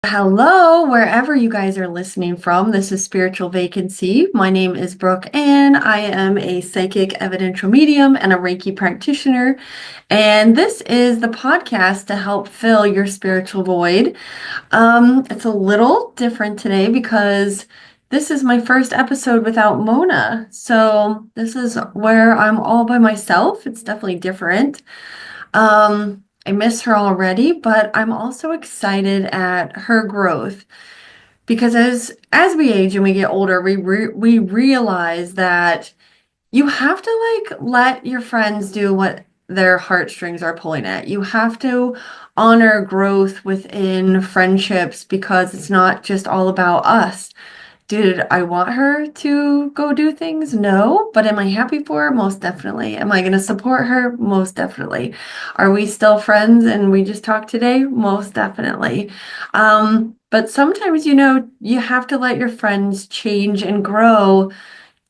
Hello, wherever you guys are listening from. This is Spiritual Vacancy. My name is Brooke, and I am a psychic evidential medium and a Reiki practitioner. And this is the podcast to help fill your spiritual void. It's a little different today because this is my first episode without Mona. So this is where I'm all by myself. It's definitely different. I miss her already, but I'm also excited at her growth because as we age and we get older, we realize that you have to let your friends do what their heartstrings are pulling at. You have to honor growth within friendships because it's not just all about us. Did I want her to go do things? No. But am I happy for her? Most definitely. Am I going to support her? Most definitely. Are we still friends and we just talked today? Most definitely. But sometimes, you have to let your friends change and grow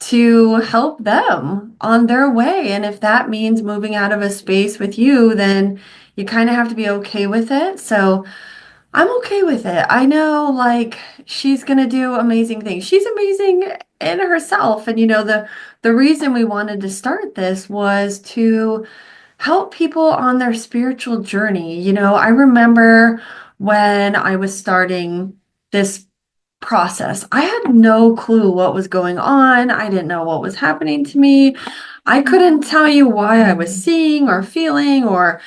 to help them on their way. And if that means moving out of a space with you, then you kind of have to be okay with it. So, I'm okay with it. I know she's gonna do amazing things. She's amazing in herself. And the reason we wanted to start this was to help people on their spiritual journey. I remember when I was starting this process, I had no clue what was going on. I didn't know what was happening to me. I couldn't tell you why I was seeing or feeling or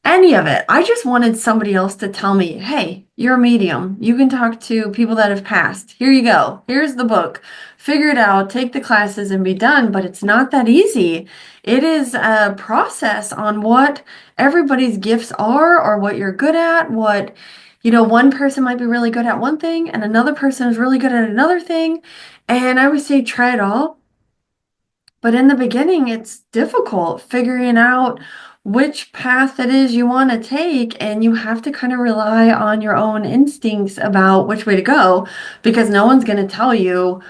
any of it. I just wanted somebody else to tell me, hey, you're a medium. You can talk to people that have passed. Here you go. Here's the book. Figure it out, take the classes and be done. But it's not that easy. It is a process on what everybody's gifts are or what you're good at. One person might be really good at one thing and another person is really good at another thing. And I would say try it all. But in the beginning, it's difficult figuring out which path it is you want to take, and you have to kind of rely on your own instincts about which way to go because no one's going to tell you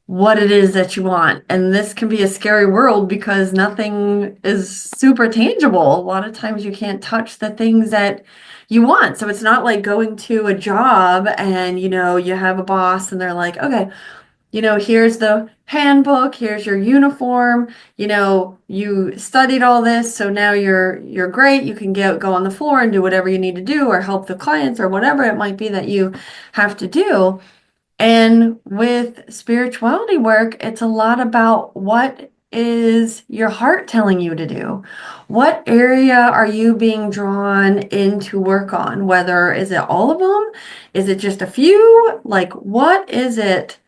what it is that you want. And this can be a scary world because nothing is super tangible. A lot of times you can't touch the things that you want. So it's not like going to a job and you have a boss and they're like, okay, here's the handbook, here's your uniform, you studied all this, so now you're great. You can go on the floor and do whatever you need to do or help the clients or whatever it might be that you have to do. And with spirituality work, it's a lot about what is your heart telling you to do? What area are you being drawn in to work on? Whether is it all of them? Is it just a few? Like, what is it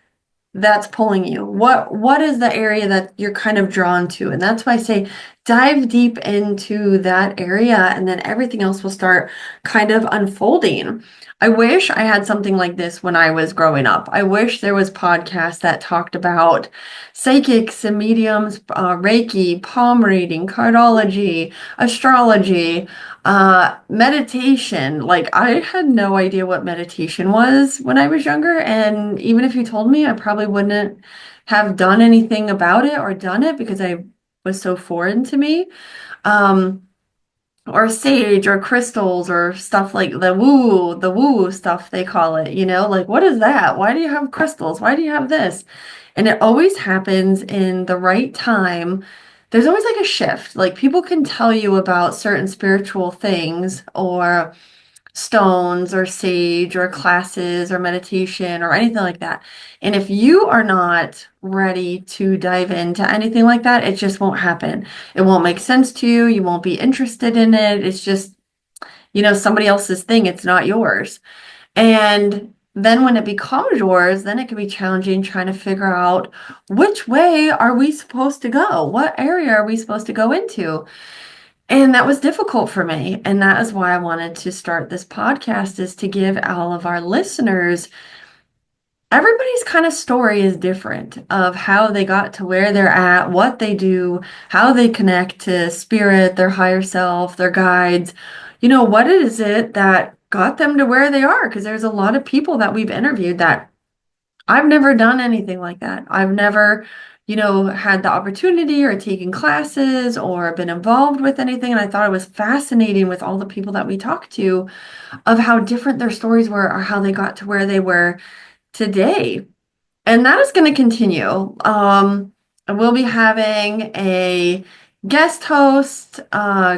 that's pulling you? What is the area that you're kind of drawn to? And that's why I say dive deep into that area and then everything else will start kind of unfolding. I wish I had something like this when I was growing up. I wish there was podcasts that talked about psychics and mediums, Reiki, palm reading, cardology, astrology, meditation. Like I had no idea what meditation was when I was younger. And even if you told me, I probably wouldn't have done anything about it or done it because I was so foreign to me. Um, or sage or crystals or stuff like the woo stuff they call it, like what is that? Why do you have crystals? Why do you have this? And it always happens in the right time. There's always like a shift. Like people can tell you about certain spiritual things or stones or sage or classes or meditation or anything like that. And if you are not ready to dive into anything like that, it just won't happen. It won't make sense to you. You won't be interested in it. It's just, somebody else's thing. It's not yours. And then when it becomes yours, then it can be challenging trying to figure out which way are we supposed to go? What area are we supposed to go into? And that was difficult for me. And that is why I wanted to start this podcast is to give all of our listeners, everybody's kind of story is different of how they got to where they're at, what they do, how they connect to spirit, their higher self, their guides. What is it that got them to where they are? Because there's a lot of people that we've interviewed that I've never done anything like that. I've never, had the opportunity or taken classes or been involved with anything. And I thought it was fascinating with all the people that we talked to of how different their stories were or how they got to where they were today. And that is going to continue. We'll be having a guest host,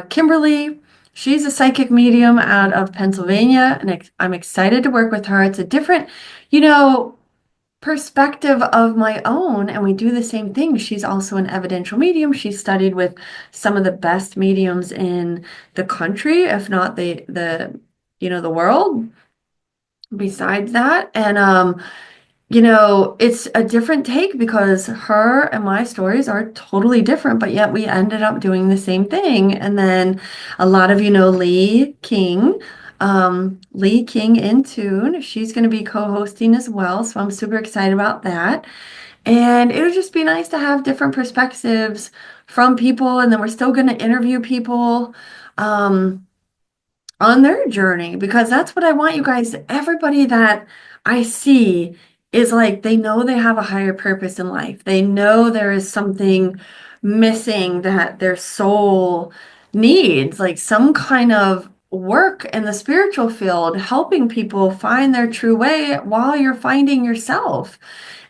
Kimberly. She's a psychic medium out of Pennsylvania, and I'm excited to work with her. It's a different, you know, perspective of my own, and we do the same thing. She's also an evidential medium. She studied with some of the best mediums in the country, if not the world. Besides that, and it's a different take because her and my stories are totally different, but yet we ended up doing the same thing. And then a lot of you know Lee King in Tune. She's going to be co-hosting as well, so I'm super excited about that. And it would just be nice to have different perspectives from people, and then we're still going to interview people. On their journey because that's what I want you guys, everybody that I see is like they know they have a higher purpose in life. They know there is something missing that their soul needs, like some kind of work in the spiritual field, helping people find their true way while you're finding yourself.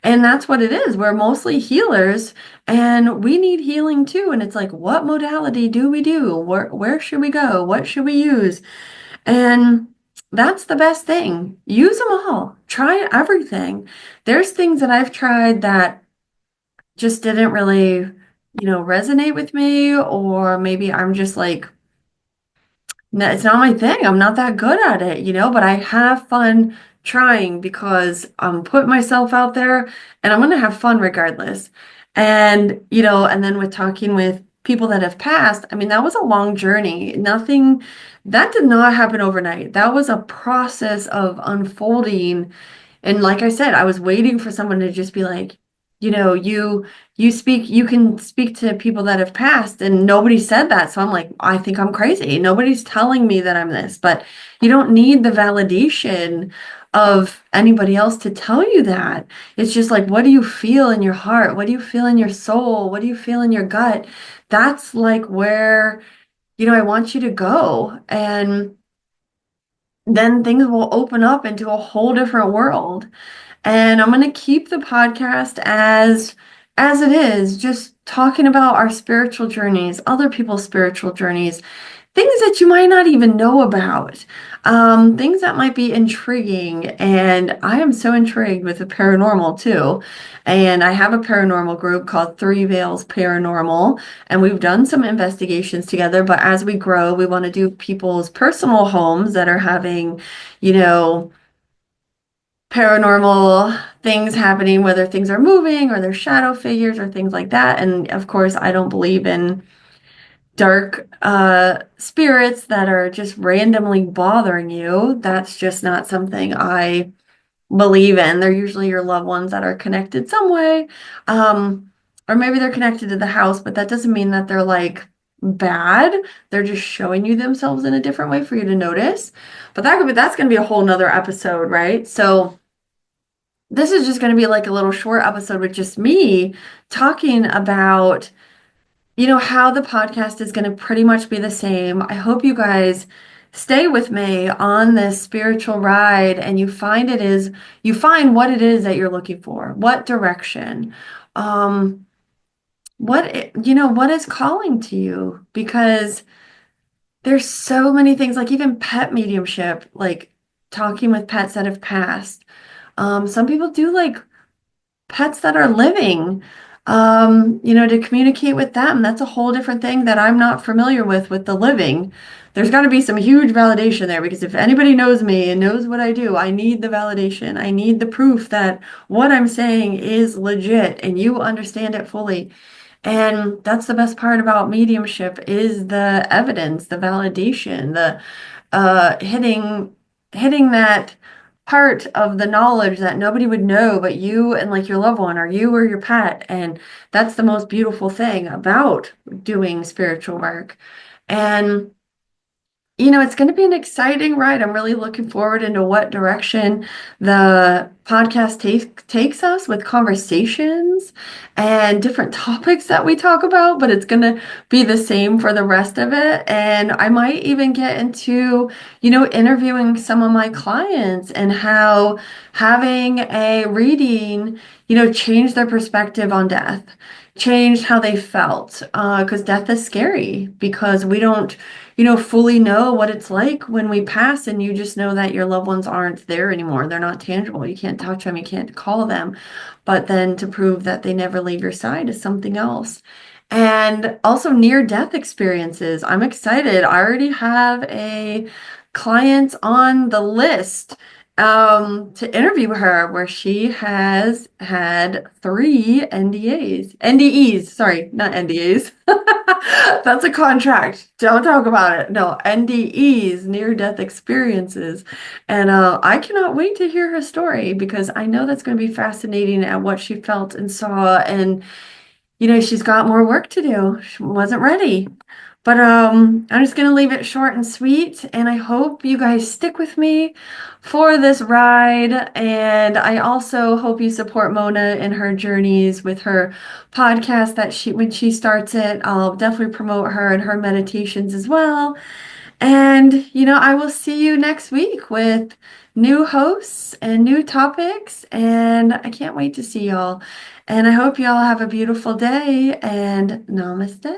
And that's what it is. We're mostly healers and we need healing too. And it's like, what modality do we do? Where should we go? What should we use? And that's the best thing. Use them all. Try everything. There's things that I've tried that just didn't really, resonate with me, or maybe I'm just like, no, it's not my thing. I'm not that good at it, but I have fun trying because I'm putting myself out there and I'm going to have fun regardless. And, and then with talking with people that have passed, I mean, that was a long journey. Nothing that did not happen overnight. That was a process of unfolding. And like I said, I was waiting for someone to just be like, you can speak to people that have passed, and nobody said that. So I'm like, I think I'm crazy. Nobody's telling me that I'm this, but you don't need the validation of anybody else to tell you that. It's just like, what do you feel in your heart? What do you feel in your soul? What do you feel in your gut? That's like where, I want you to go. And then things will open up into a whole different world. And I'm going to keep the podcast as it is, just talking about our spiritual journeys, other people's spiritual journeys, things that you might not even know about, things that might be intriguing. And I am so intrigued with the paranormal too. And I have a paranormal group called Three Veils Paranormal, and we've done some investigations together. But as we grow, we want to do people's personal homes that are having, you know, paranormal things happening, whether things are moving or they're shadow figures or things like that. And of course, I don't believe in dark spirits that are just randomly bothering you. That's just not something I believe in. They're usually your loved ones that are connected some way. Or maybe they're connected to the house, but that doesn't mean that they're like bad. They're just showing you themselves in a different way for you to notice. But that's gonna be a whole nother episode, right? So this is just going to be like a little short episode with just me talking about, how the podcast is going to pretty much be the same. I hope you guys stay with me on this spiritual ride and you find what it is that you're looking for, what direction, what is calling to you, because there's so many things, like even pet mediumship, like talking with pets that have passed. Some people do like pets that are living, to communicate with them. That's a whole different thing that I'm not familiar with the living. There's got to be some huge validation there, because if anybody knows me and knows what I do, I need the validation. I need the proof that what I'm saying is legit and you understand it fully. And that's the best part about mediumship is the evidence, the validation, the hitting that part of the knowledge that nobody would know but you and like your loved one or you or your pet. And that's the most beautiful thing about doing spiritual work. And it's going to be an exciting ride. I'm really looking forward into what direction the podcast takes us with conversations and different topics that we talk about, but it's going to be the same for the rest of it. And I might even get into, interviewing some of my clients and how having a reading, changed their perspective on death, changed how they felt. Because death is scary because we don't fully know what it's like when we pass, and you just know that your loved ones aren't there anymore. They're not tangible. You can't touch them, you can't call them. But then to prove that they never leave your side is something else. And also near-death experiences. I'm excited. I already have a client on the list to interview her where she has had 3 NDEs, sorry, not NDAs. That's a contract. Don't talk about it. No, NDEs, near-death experiences. And I cannot wait to hear her story because I know that's going to be fascinating at what she felt and saw. And, she's got more work to do. She wasn't ready. But I'm just gonna leave it short and sweet, and I hope you guys stick with me for this ride. And I also hope you support Mona in her journeys with her podcast that when she starts it, I'll definitely promote her and her meditations as well. And I will see you next week with new hosts and new topics, and I can't wait to see y'all. And I hope y'all have a beautiful day and namaste.